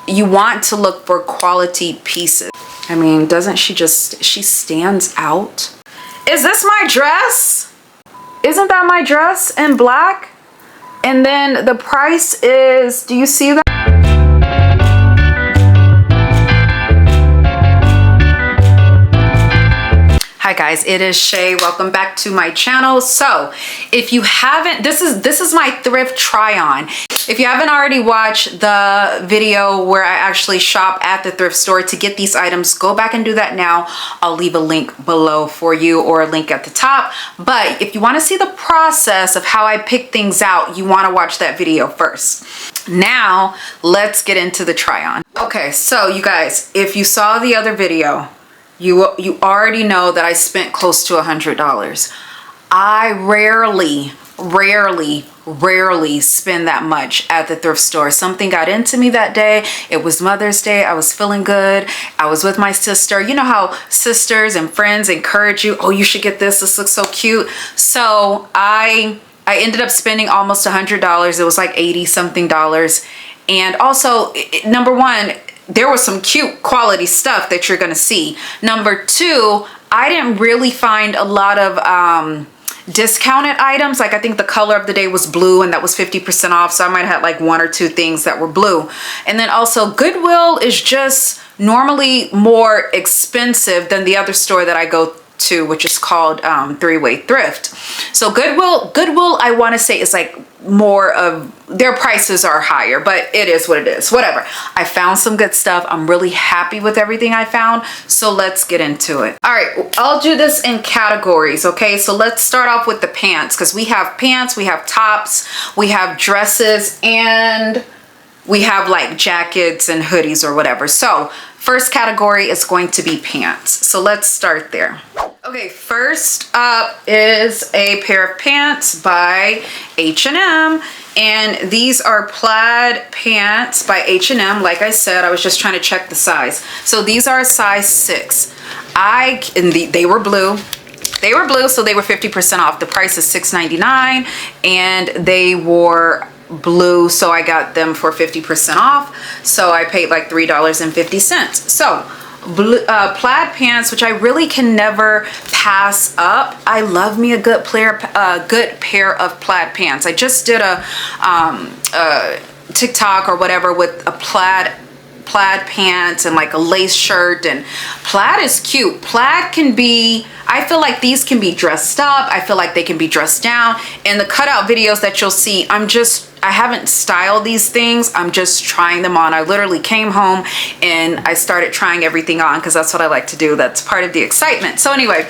you want to look for quality pieces. I mean, doesn't she stands out? Is this my dress? Isn't that my dress in black? And then the price is, do you see that? Hi guys, it is Shae. Welcome back to my channel. So if you haven't, this is my thrift try on. If you haven't already watched the video where I actually shop at the thrift store to get these items, go back and do that now. I'll leave a link below for you or a link at the top. But if you want to see the process of how I pick things out, you want to watch that video first. Now let's get into the try on. Okay, so you guys, if you saw the other video, you already know that I spent close to $100. I rarely spend that much at the thrift store. Something got into me that day. It was Mother's Day. I was feeling good. I was with my sister. You know how sisters and friends encourage you, oh, you should get this. This looks so cute. So I ended up spending almost $100. It was like 80 something dollars. And also, number one, there was some cute quality stuff that you're gonna see. Number two, I didn't really find a lot of discounted items. Like I think the color of the day was blue and that was 50% off. So I might have like one or two things that were blue. And then also Goodwill is just normally more expensive than the other store that I go to, which is called Three-Way Thrift. So Goodwill, I want to say is like more of their prices are higher, but it is what it is. Whatever. I found some good stuff. I'm really happy with everything I found. So let's get into it. All right, I'll do this in categories. Okay, so let's start off with the pants because we have pants, we have tops, we have dresses, and we have like jackets and hoodies or whatever. So first category is going to be pants. So let's start there. Okay, first up is a pair of pants by H&M. And these are plaid pants by H&M. Like I said, I was just trying to check the size. So these are a size 6. They were blue. They were blue, so they were 50% off. The price is $6.99 and they were blue, so I got them for 50% off. So I paid like $3.50. So plaid pants, which I really can never pass up. I love me a good pair of plaid pants. I just did a TikTok or whatever with a plaid pants and like a lace shirt, and plaid is cute. Plaid can be, I feel like these can be dressed up. I feel like they can be dressed down. In the cutout videos that you'll see, I haven't styled these things. I'm just trying them on. I literally came home and I started trying everything on because that's what I like to do. That's part of the excitement. So anyway,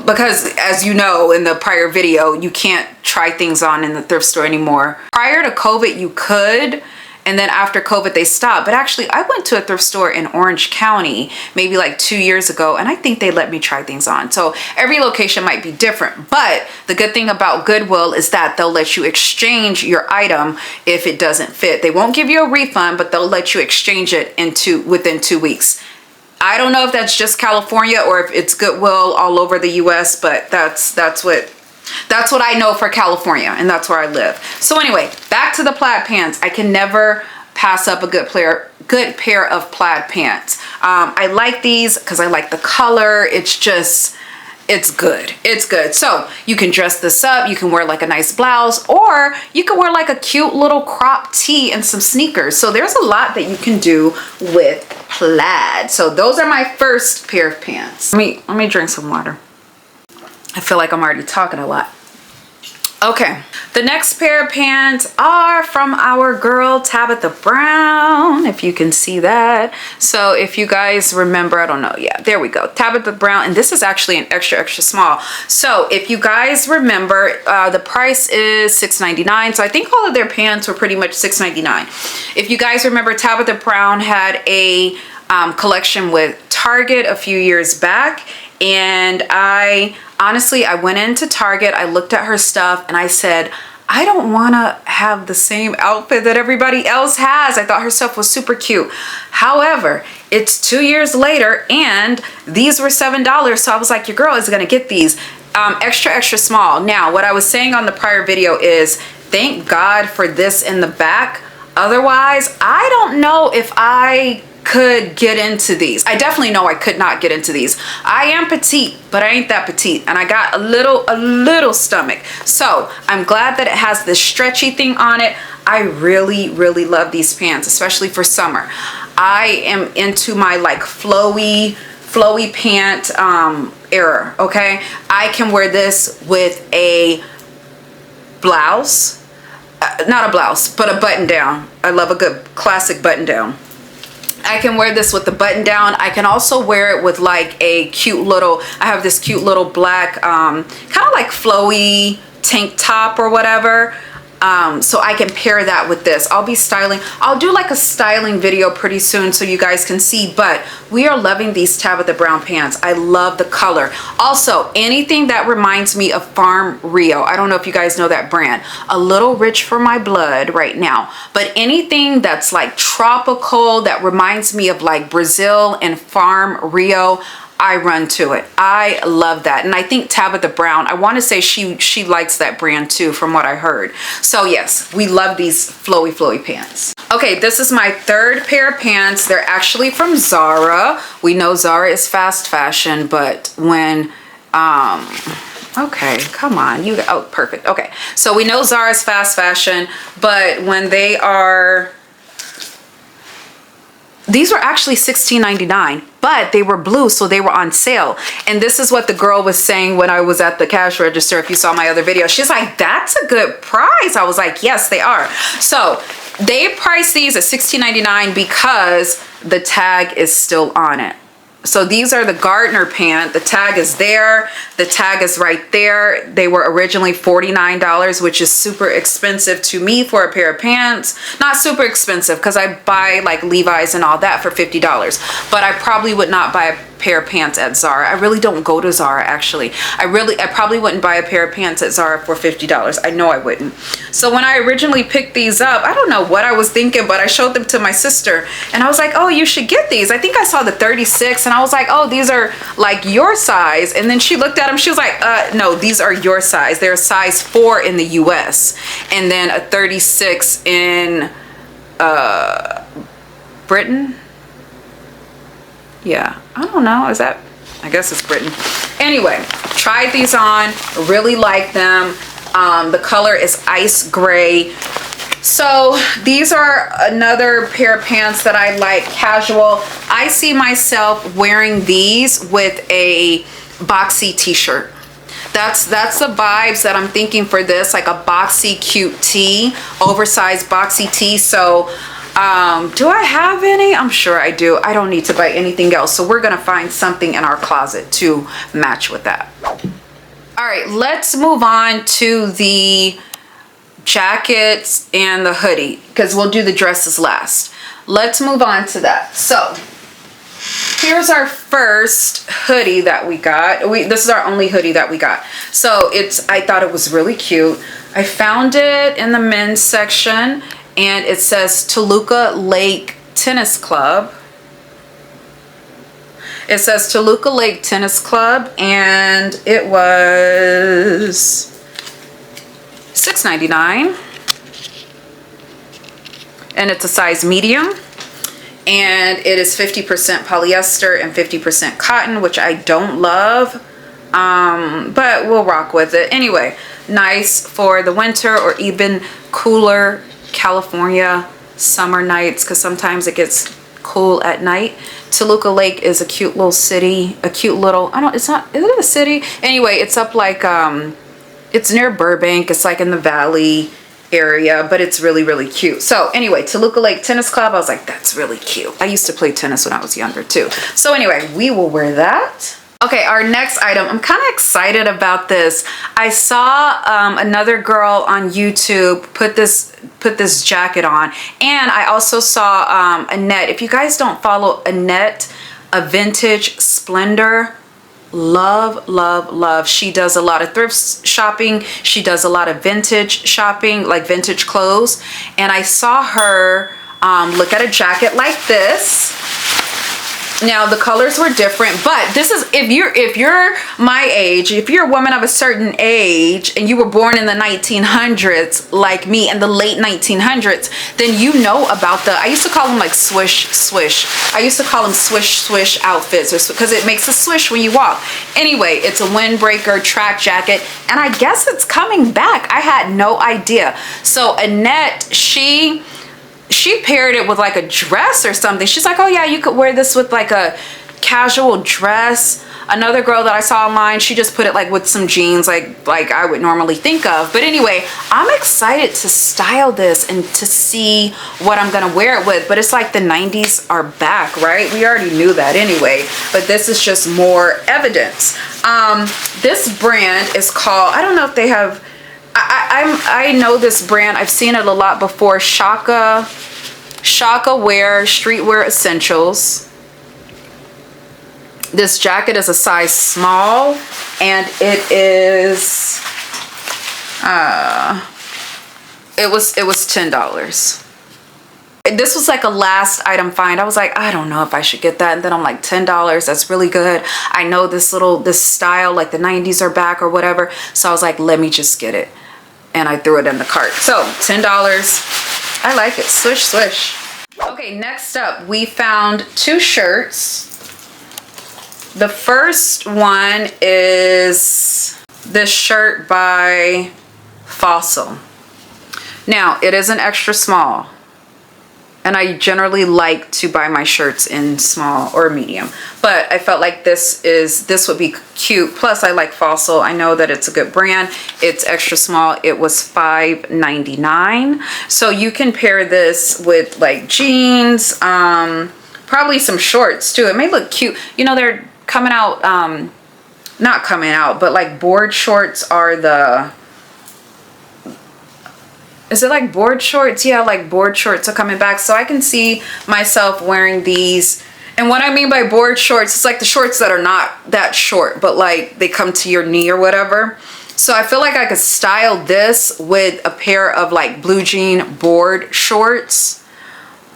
because as you know, in the prior video, you can't try things on in the thrift store anymore. Prior to COVID, you could. And then after COVID, they stopped. But actually, I went to a thrift store in Orange County maybe like 2 years ago, and I think they let me try things on. So every location might be different. But the good thing about Goodwill is that they'll let you exchange your item if it doesn't fit. They won't give you a refund, but they'll let you exchange it within 2 weeks. I don't know if that's just California or if it's Goodwill all over the US, but that's what I know for California, and that's where I live. So anyway, back to the plaid pants. I can never pass up a good pair of plaid pants. I like these because I like the color. It's good. It's good. So you can dress this up. You can wear like a nice blouse, or you can wear like a cute little crop tee and some sneakers. So there's a lot that you can do with plaid. So those are my first pair of pants. Let me drink some water. I feel like I'm already talking a lot. Okay, the next pair of pants are from our girl Tabitha Brown, if you can see that. So if you guys remember, I don't know, yeah, there we go, Tabitha Brown, and this is actually an extra small. So if you guys remember, the price is $6.99. So I think all of their pants were pretty much $6.99. If you guys remember, Tabitha Brown had a collection with Target a few years back, and honestly, I went into Target, I looked at her stuff, and I said, I don't want to have the same outfit that everybody else has. I thought her stuff was super cute. However, it's 2 years later, and these were $7, so I was like, your girl is going to get these extra small. Now, what I was saying on the prior video is, thank God for this in the back. Otherwise, I don't know if I could get into these. I definitely know I could not get into these. I am petite, but I ain't that petite, and I got a little stomach. So I'm glad that it has this stretchy thing on it. I really love these pants, especially for summer. I am into my like flowy pant era. Okay, I can wear this with a blouse, not a blouse, but a button down. I love a good classic button down. I can wear this with the button down. I can also wear it with like a cute little, I have this cute little black, kind of like flowy tank top or whatever. So I can pair that with this. I'll be styling. I'll do like a styling video pretty soon so you guys can see, but we are loving these Tabitha Brown pants. I love the color. Also, anything that reminds me of Farm Rio. I don't know if you guys know that brand. A little rich for my blood right now, but anything that's like tropical that reminds me of like Brazil and Farm Rio, I run to it. I love that. And I think Tabitha Brown, I want to say she likes that brand too, from what I heard. So yes, we love these flowy pants. Okay, this is my third pair of pants. They're actually from Zara. We know Zara is fast fashion, but when okay, come on, you, oh, perfect. Okay, so we know Zara is fast fashion, but when they are, these were actually $16.99, but they were blue, so they were on sale. And this is what the girl was saying when I was at the cash register. If you saw my other video, she's like, that's a good price. I was like, yes, they are. So they priced these at $16.99 because the tag is still on it. So these are the Gardner pant. The tag is there. The tag is right there. They were originally $49, which is super expensive to me for a pair of pants. Not super expensive because I buy like Levi's and all that for $50. But I probably would not buy a pair of pants at Zara. I really don't go to Zara actually. I probably wouldn't buy a pair of pants at Zara for $50. I know I wouldn't. So when I originally picked these up, I don't know what I was thinking, but I showed them to my sister and I was like, oh, you should get these. I think I saw the 36 and I was like, oh, these are like your size. And then she looked at them, she was like, no, these are your size. They're a size 4 in the US and then a 36 in Britain. Yeah, I don't know, is that, I guess it's Britain. Anyway, tried these on, really like them. The color is ice gray. So these are another pair of pants that I like, casual. I see myself wearing these with a boxy t-shirt. That's the vibes that I'm thinking for this, like a boxy cute tee, oversized boxy tee. So do I have any? I'm sure I do. I don't need to buy anything else. So we're gonna find something in our closet to match with that. All right, let's move on to the jackets and the hoodie because we'll do the dresses last. Let's move on to that. So here's our first hoodie that we got. This is our only hoodie that we got. So I thought it was really cute. I found it in the men's section and it says Toluca Lake Tennis Club. It says Toluca Lake Tennis Club and it was $6.99 and it's a size medium and it is 50% polyester and 50% cotton, which I don't love, but we'll rock with it. Anyway, nice for the winter or even cooler California summer nights because sometimes it gets cool at night. Toluca Lake is a cute little city, a cute little, is it a city? Anyway, it's up like, it's near Burbank. It's like in the valley area, but it's really cute. So anyway, Toluca Lake Tennis Club, I was like, that's really cute. I used to play tennis when I was younger too. So anyway, we will wear that. Okay, our next item, I'm kind of excited about this. I saw another girl on YouTube put this jacket on, and I also saw Annette. If you guys don't follow Annette, a vintage splendor, love. She does a lot of thrift shopping. She does a lot of vintage shopping, like vintage clothes. And I saw her look at a jacket like this. Now the colors were different, but this is, if you're my age, if you're a woman of a certain age and you were born in the 1900s like me, in the late 1900s, then you know about the, I used to call them like swish I used to call them swish outfits, or because it makes a swish when you walk. Anyway, it's a windbreaker track jacket, and I guess it's coming back. I had no idea. So Annette, she paired it with like a dress or something. She's like, oh yeah, you could wear this with like a casual dress. Another girl that I saw online, she just put it like with some jeans like I would normally think of. But anyway, I'm excited to style this and to see what I'm gonna wear it with. But it's like the 90s are back, right? We already knew that anyway, but this is just more evidence. This brand is called, I don't know if they have, I know this brand, I've seen it a lot before, Shae Wear Streetwear Essentials. This jacket is a size small, and it is it was $10. This was like a last item find. I was like, I don't know if I should get that, and then I'm like, $10, that's really good. I know this style, like the 90s are back or whatever, so I was like, let me just get it, and I threw it in the cart. So $10. I like it. Swish. Okay, next up we found two shirts. The first one is this shirt by Fossil. Now, it is an extra small, and I generally like to buy my shirts in small or medium, but I felt like this would be cute. Plus, I like Fossil. I know that it's a good brand. It's extra small. It was $5.99. So you can pair this with like jeans, probably some shorts too. It may look cute. You know, they're coming out, not coming out, but like board shorts are the, is it like board shorts? Yeah, like board shorts are coming back. So I can see myself wearing these. And what I mean by board shorts, it's like the shorts that are not that short, but like they come to your knee or whatever. So I feel like I could style this with a pair of like blue jean board shorts.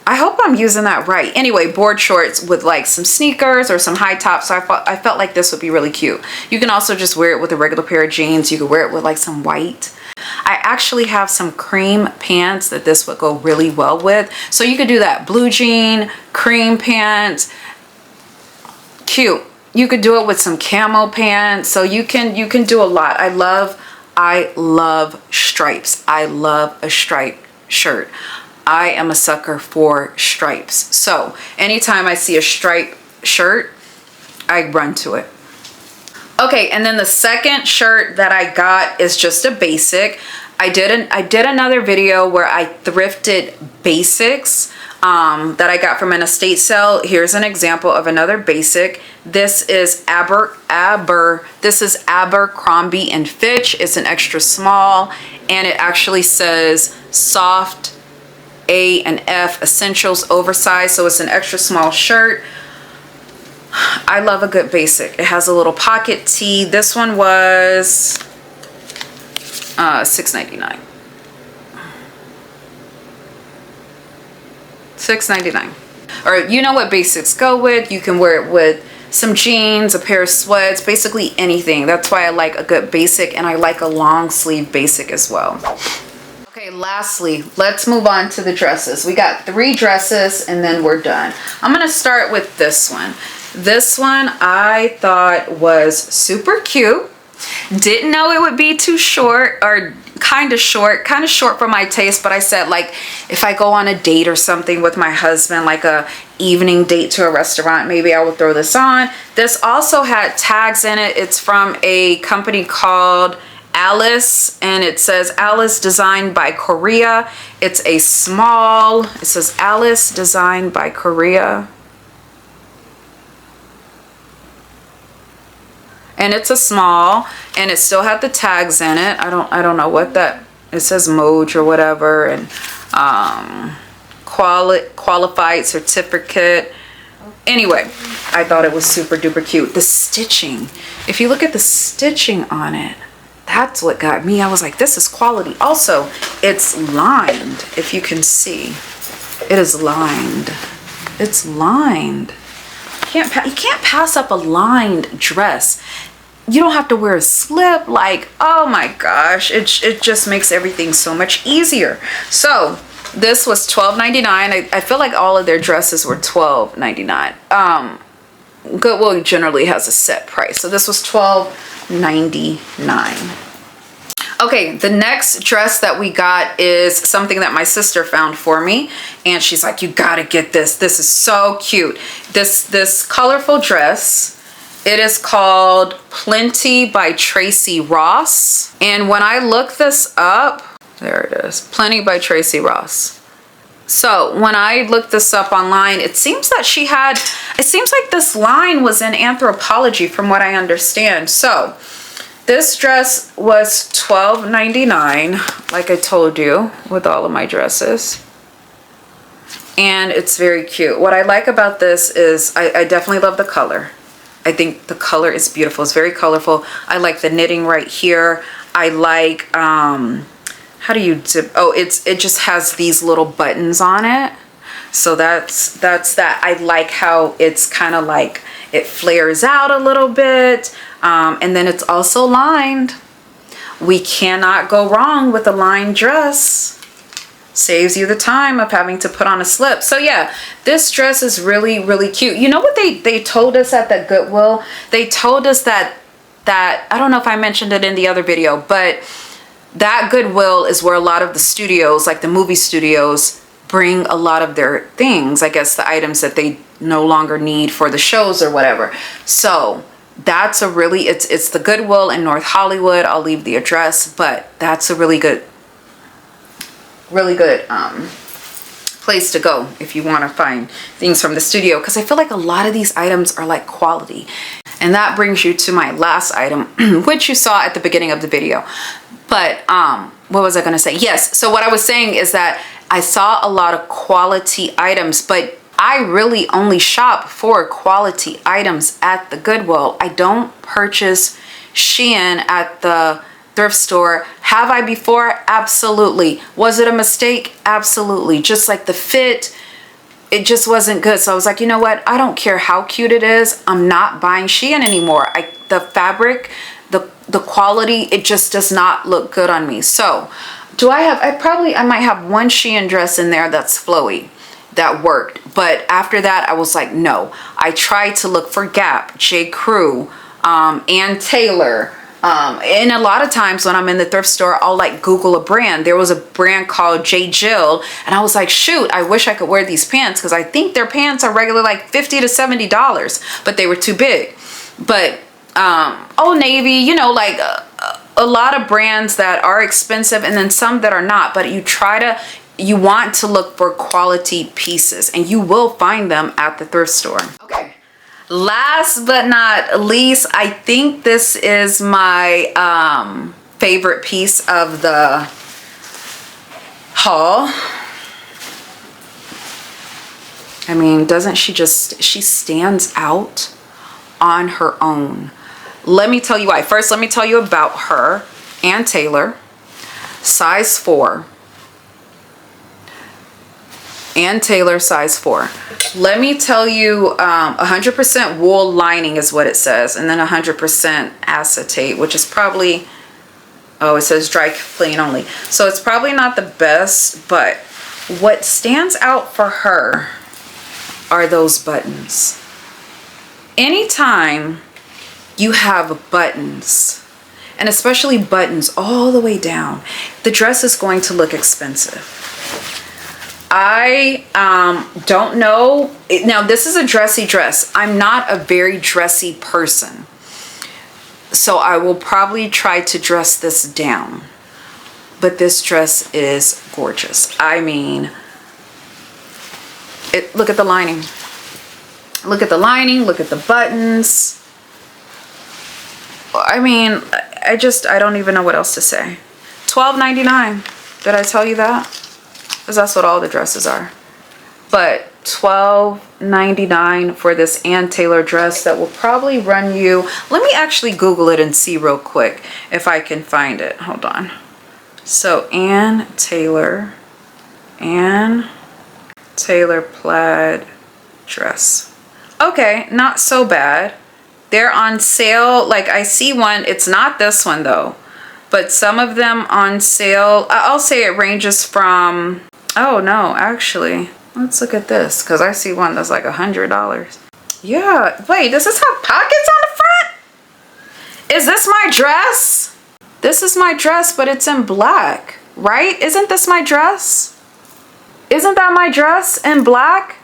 I hope I'm using that right. Anyway, board shorts with like some sneakers or some high tops. So I felt like this would be really cute. You can also just wear it with a regular pair of jeans. You could wear it with like some white. I actually have some cream pants that this would go really well with. So you could do that blue jean, cream pants, cute. You could do it with some camo pants. So you can do a lot. I love stripes. I love a striped shirt. I am a sucker for stripes. So anytime I see a striped shirt, I run to it. Okay, and then the second shirt that I got is just a basic. I did another video where I thrifted basics that I got from an estate sale. Here's an example of another basic. This is this is Abercrombie and Fitch. It's an extra small, and it actually says soft A and F essentials oversized. So it's an extra small shirt. I love a good basic. It has a little pocket tee. This one was $6.99. $6.99. Or you know what basics go with. You can wear it with some jeans, a pair of sweats, basically anything. That's why I like a good basic, and I like a long sleeve basic as well. Okay, lastly, let's move on to the dresses. We got 3 dresses and then we're done. I'm gonna start with this one. This one I thought was super cute. Didn't know it would be too short, or kind of short for my taste, but I said, like, if I go on a date or something with my husband, like a evening date to a restaurant, maybe I will throw this on. This also had tags in it. It's from a company called Alice, and it says Alice designed by Korea. It's a small. It says Alice designed by Korea, and it's a small, and it still had the tags in it. I don't know what that, it says Moj or whatever, and qualified certificate. Anyway, I thought it was super duper cute. The stitching, if you look at the stitching on it, that's what got me. I was like, this is quality. Also, it's lined. If you can see, it is lined. It's lined. you can't pass up a lined dress. You don't have to wear a slip. Like, oh my gosh, it just makes everything so much easier. So this was $12.99. I feel like all of their dresses were $12.99. Goodwill generally has a set price, so this was $12.99. Okay, the next dress that we got is something that my sister found for me, and she's like, you gotta get this. This is so cute. This colorful dress, it is called Plenty by Tracy Ross. And when I look this up, there it is, Plenty by Tracy Ross. So when I looked this up online, it seems that it seems like this line was in Anthropologie from what I understand. So this dress was $12.99, like I told you, with all of my dresses. And it's very cute. What I like about this is I definitely love the color. I think the color is beautiful. It's very colorful. I like the knitting right here. I like, how do you zip? Oh, it just has these little buttons on it. So that's that. I like how it's kind of like, it flares out a little bit. And then it's also lined. We cannot go wrong with a lined dress. Saves you the time of having to put on a slip. So yeah, this dress is really, really cute. You know what they told us at the Goodwill? They told us that I don't know if I mentioned it in the other video, but that Goodwill is where a lot of the studios, like the movie studios, bring a lot of their things, I guess the items that they no longer need for the shows or whatever. So that's a really, it's the Goodwill in North Hollywood. I'll leave the address, but that's a really good place to go if you want to find things from the studio, because I feel like a lot of these items are like quality. And that brings you to my last item, which you saw at the beginning of the video. But what was I going to say? Yes, so what I was saying is that I saw a lot of quality items, but I really only shop for quality items at the Goodwill. I don't purchase Shein at the thrift store. Have I before? Absolutely. Was it a mistake? Absolutely. Just like the fit, it just wasn't good. So I was like, you know what? I don't care how cute it is. I'm not buying Shein anymore. The fabric, the quality, it just does not look good on me. So do I might have one Shein dress in there that's flowy that worked. But after that, I was like, no. I tried to look for Gap, J. Crew, and Taylor. And a lot of times when I'm in the thrift store, I'll like Google a brand. There was a brand called J. Jill, and I was like, shoot, I wish I could wear these pants, because I think their pants are regularly like $50 to $70, but they were too big. But Old Navy, you know, like a lot of brands that are expensive, and then some that are not, but you want to look for quality pieces, and you will find them at the thrift store. Okay. Last but not least, I think this is my favorite piece of the haul. I mean, doesn't she stands out on her own. Let me tell you why. First, let me tell you about her and Taylor. Size 4. And Taylor, size 4. Let me tell you, 100% wool lining is what it says, and then 100% acetate, which is probably, oh, it says dry clean only. So it's probably not the best, but what stands out for her are those buttons. Anytime you have buttons, and especially buttons all the way down, the dress is going to look expensive. I don't know. Now, this is a dressy dress. I'm not a very dressy person, so I will probably try to dress this down. But this dress is gorgeous. I mean, look at the lining. Look at the lining. Look at the buttons. I mean, I don't even know what else to say. $12.99. Did I tell you that? Because that's what all the dresses are. But $12.99 for this Ann Taylor dress that will probably run you, let me actually Google it and see real quick if I can find it. Hold on. So Ann Taylor plaid dress. Okay, not so bad. They're on sale. Like I see one, it's not this one though, but some of them on sale. I'll say it ranges from, oh no, actually, let's look at this because I see one that's like $100. Yeah, wait, does this have pockets on the front? Is this my dress? This is my dress, but it's in black, right? Isn't this my dress? Isn't that my dress in black?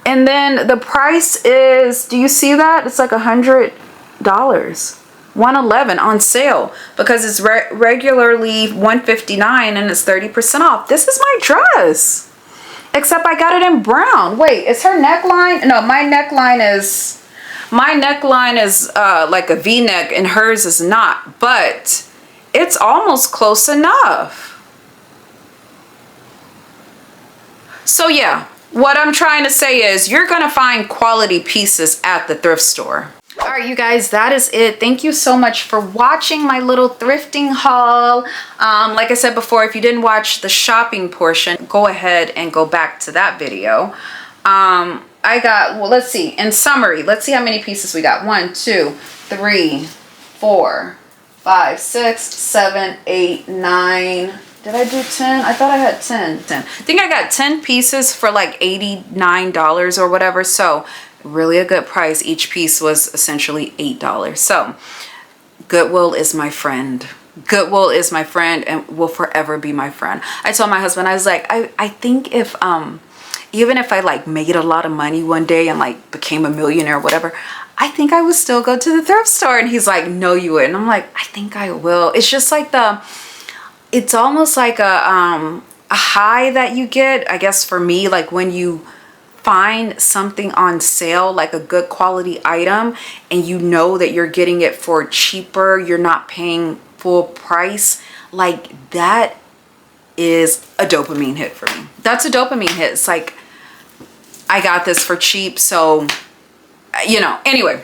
And then the price is, do you see that? It's like $100. 111 on sale because it's regularly 159 and it's 30% off. This is my dress. Except I got it in brown. Wait, is her neckline? No, my neckline is like a V-neck and hers is not, but it's almost close enough. So yeah, what I'm trying to say is you're gonna find quality pieces at the thrift store. All right, you guys, that is it. Thank you so much for watching my little thrifting haul. Like I said before, if you didn't watch the shopping portion, go ahead and go back to that video. I got, well, let's see, in summary, let's see how many pieces we got. 1, 2, 3, 4, 5, 6, 7, 8, 9. Did I do 10? I thought I had 10. I think I got 10 pieces for like $89 or whatever. So really a good price. Each piece was essentially $8. So Goodwill is my friend. Goodwill is my friend and will forever be my friend. I told my husband, I was like, I think if even if I like made a lot of money one day and like became a millionaire or whatever, I think I would still go to the thrift store. And he's like, no, you wouldn't. I'm like, I think I will. It's just like it's almost like a high that you get, I guess for me, like when you find something on sale, like a good quality item, and you know that you're getting it for cheaper, you're not paying full price, like that is a dopamine hit for me. That's a dopamine hit. It's like, I got this for cheap, so, you know, anyway.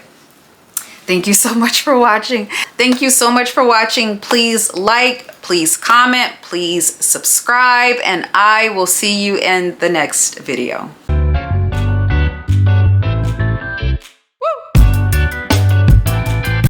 Thank you so much for watching. Thank you so much for watching. Please like, please comment, please subscribe, and I will see you in the next video.